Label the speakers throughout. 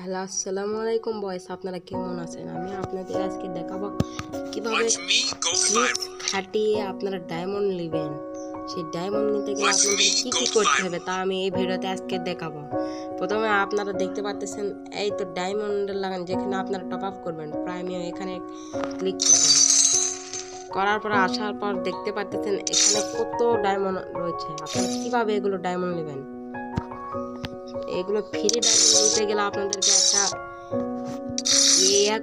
Speaker 1: Hello, আসসালামু আলাইকুম বয়েস, আপনারা কেমন আছেন? আমি আপনাদের আজকে দেখাবো কিভাবে ক্লিক খাটিয়ে আপনারা ডায়মন্ড নেবেন। সেই ডায়মন্ড নিতে গেলে আপনাদের কি কি করতে হবে তা আমি এই ভিডিওতে আজকে দেখাবো। প্রথমে আপনারা দেখতে পাচ্ছেন এই তো ডায়মন্ডের লাগান, যেখানে আপনারা টপ আপ করবেন প্রাইমিয়াম, এখানে ক্লিক করবেন। করার পর আসার পর দেখতে পাচ্ছেন এখানে কত ডায়মন্ড রয়েছে। আপনারা কিভাবে এগুলো ডায়মন্ড নেবেন, এগুলো ফ্রি ডায়মন্ড নিতে গেলে আপনাদেরকে একটা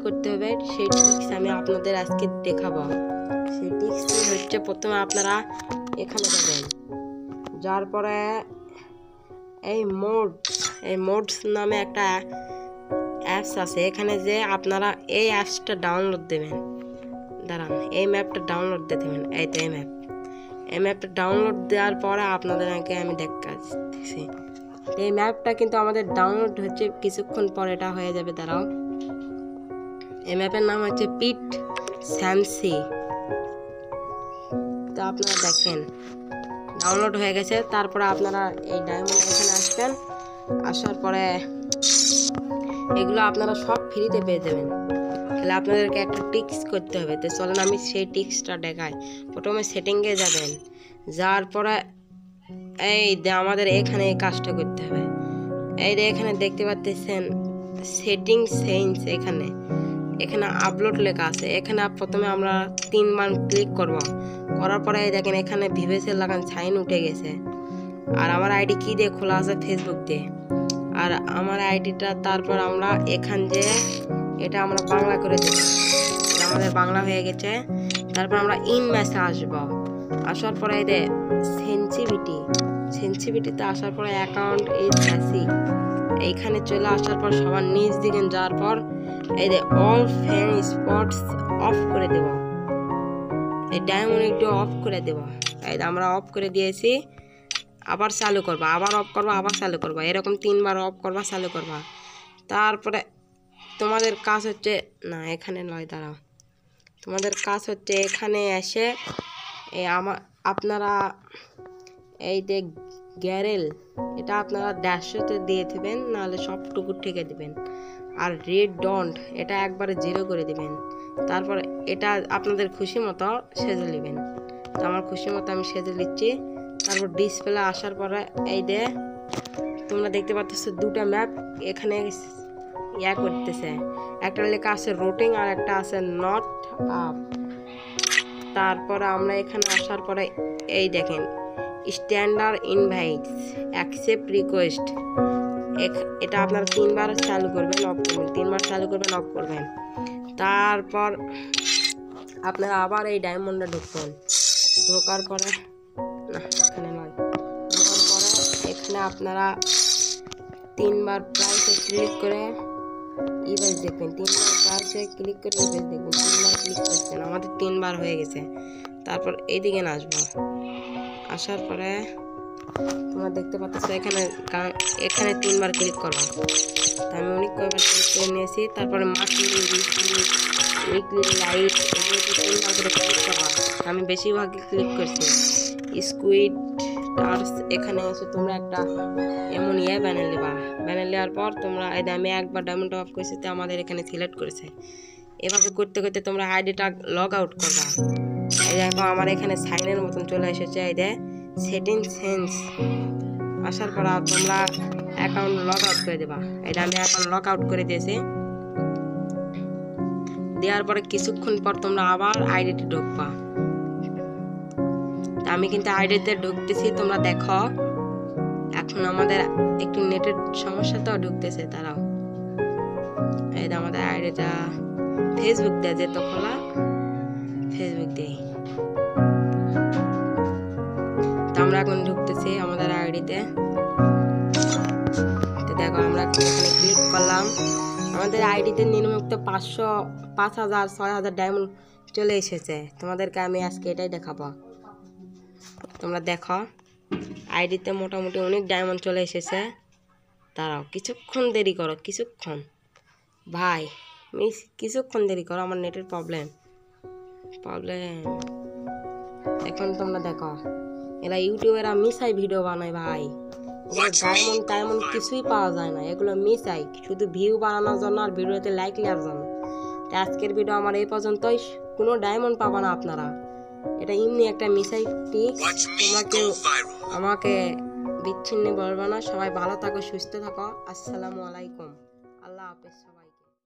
Speaker 1: করতে হবে। সেই টিক্স আমি আপনাদের আজকে দেখাবো। সেই টিক্সটি হচ্ছে, প্রথমে আপনারা এখানে যাবেন, যার পরে এই মোডস নামে একটা অ্যাপস আছে, এখানে যে আপনারা এই অ্যাপসটা ডাউনলোড দেবেন। দাঁড়ান, এই ম্যাপটা ডাউনলোড দিয়ে দেবেন। এই তো এই ম্যাপটা ডাউনলোড দেওয়ার পরে আপনাদেরকে আমি দেখাচ্ছি। এই ম্যাপটা কিন্তু আমাদের ডাউনলোড হচ্ছে, কিছুক্ষণ পর এটা হয়ে যাবে। দাঁড়াও, এই ম্যাপের নাম হচ্ছে পিট স্যামসি। তো আপনারা দেখেন ডাউনলোড হয়ে গেছে। তারপরে আপনারা এই ডায়মন্ড এখানে আসবেন, আসার পরে এগুলো আপনারা সব ফ্রিতে পেয়ে যাবেন। তাহলে আপনাদেরকে একটা টিক্স করতে হবে। তো চলেন আমি সেই টিক্সটা দেখাই। প্রথমে সেটিংয়ে যাবেন, যাওয়ার পরে এই আমাদের এখানে এই কাজটা করতে হবে। এই যে এখানে দেখতে পাচ্ছেন সেটিং চেঞ্জ, এখানে আপলোড লেখা আছে। এখানে প্রথমে আমরা 3 বার ক্লিক করব। করার পরে দেখেন এখানে ভিভেসের লাগান সাইন উঠে গেছে। আর আমার আইডি কি দিয়ে খোলা আছে? ফেসবুক দিয়ে। আর আমার আইডিটা তারপর আমরা এখান যে এটা আমরা বাংলা করে দেব। আমাদের বাংলা হয়ে গেছে। তারপর আমরা ইন ম্যাচে আসব। আসার পরে এই যে সেন্সিভিটিতে আসার পরে অ্যাকাউন্ট ইজ বেসিক, এইখানে চলে আসার পর সবার নিচ দিকে যাওয়ার পর এই যে অল ফ্যান স্পটস অফ করে দেব। এই ডায়মন্ড একটু অফ করে দেব। এই আমরা অফ করে দিয়েছি। আবার চালু করবা, আবার অফ করবা, আবার চালু করবা, এরকম 3 বার অফ করবা, চালু করবা। তারপরে তোমাদের কাজ হচ্ছে, না এখানে নয়, দাঁড়াও, তোমাদের কাজ হচ্ছে এখানে এসে এই আপনারা এই যে গ্যারেল, এটা আপনারা ড্যাশতে দিয়ে দেবেন, নাহলে সবটুকু ঠেকে দিবেন। আর রেড ডন্ট এটা একবারে 0 করে দিবেন। তারপর এটা আপনাদের খুশি মতো সেজে নেবেন। তো আমার খুশি মতো আমি সেজে নিচ্ছি। তারপর ডিসপ্লে আসার পরে এই যে তোমরা দেখতে পাচ্ছ দুটা ম্যাপ এখানে করতেছে। একটা লেখা আছে রুটিং আর একটা আছে নট আপ। তারপরে আমরা এখানে আসার পরে এই দেখেন স্ট্যান্ডার্ড ইনভাইটস অ্যাকসেপ্ট রিকোয়েস্ট, এটা আপনারা 3 বার চালু করবেন, অফ করবেন, 3 বার চালু করবেন, অফ করবেন। তারপর আপনারা আবার এই ডায়মন্ডে ঢুকবেন। ঢোকার পরে না এখানে নয়, ঢোকার পরে এখানে আপনারা 3 বার প্রাইসে ক্লিক করে ইমেজ দেখবেন। 3 বার প্রাইসে ক্লিক করে ইমেজ দেখবেন। 3 বার ক্লিক করছেন, আমাদের 3 বার হয়ে গেছে। তারপর এইদিকে আসবো। আসার পরে তোমরা দেখতে পাচ্ছ এখানে 3 বার ক্লিক করবো। আমি অনেক কয়েকবার ক্লিক করে নিয়েছি। তারপরে মান্থলি, উইকলি, লাইট, এগুলোতে 3 বার করে ক্লিক করবা। আমি বেশিরভাগই ক্লিক করছি। স্কুইড টার্স, এখানে এসে তোমরা একটা এমন বানিয়ে নেবা। বানিয়ে নেওয়ার পর তোমরা আমি একবার ডায়মন্ড অফ করেছি, তো আমাদের এখানে সিলেক্ট করেছে। এভাবে করতে করতে তোমরা আইডিটা লগ আউট করবা। এই দেখো আমার এখানে সাইনের মতন চলে এসেছে। এই যে সেটিং চেঞ্জ আসার পর তোমরা অ্যাকাউন্ট লগ আউট করে দেবা। এটা আমি অ্যাকাউন্ট লগ আউট করে দিয়েছি। দেওয়ার পরে কিছুক্ষণ পর তোমরা আবার আইডিতে ঢুকবা। আমি কিন্তু আইডিতে ঢুকতেছি, তোমরা দেখো। এখন আমাদের একটু নেটের সমস্যা তো ঢুকতেছে, তারাও এই যে আমাদের আইডিটা ফেসবুক দিয়ে যেত খোলা, ফেসবুক দিয়ে। তো আমরা এখন ঢুকতেছি আমাদের আইডিতে। তো দেখো আমরা এখানে ক্লিক করলাম, আমাদের আইডিতে নিম্নোক্ত 500, 5000, 6000 ডায়মন্ড চলে এসেছে। তোমাদেরকে আমি আজকে এটাই দেখাবো। তোমরা দেখো আইডিতে মোটামুটি অনেক ডায়মন্ড চলে এসেছে। দাঁড়াও, কিছুক্ষণ দেরি করো, কিছুক্ষণ ভাই মিস, কিছুক্ষণ দেরি করো, আমার নেটের প্রবলেম। এখন তোমরা দেখো, এরা ইউটিউবেরা মিসাই ভিডিও বানায় ভাই। ডায়মন্ড টাইমন্ড কিছুই পাওয়া যায় না, এগুলো মিসাই, শুধু ভিউ বাড়ানোর জন্য আর ভিডিওতে লাইক নেওয়ার জন্য। তো আজকের ভিডিও আমার এই পর্যন্তই। কোনো ডায়মন্ড পাবা না আপনারা, এটা এমনি একটা মিসাই টিক্স। তোমাকে আমাকে বিচ্ছিন্ন বলবো না। সবাই ভালো থাকো, সুস্থ থাকো। আসসালামু আলাইকুম, আল্লাহ হাফেজ সবাই।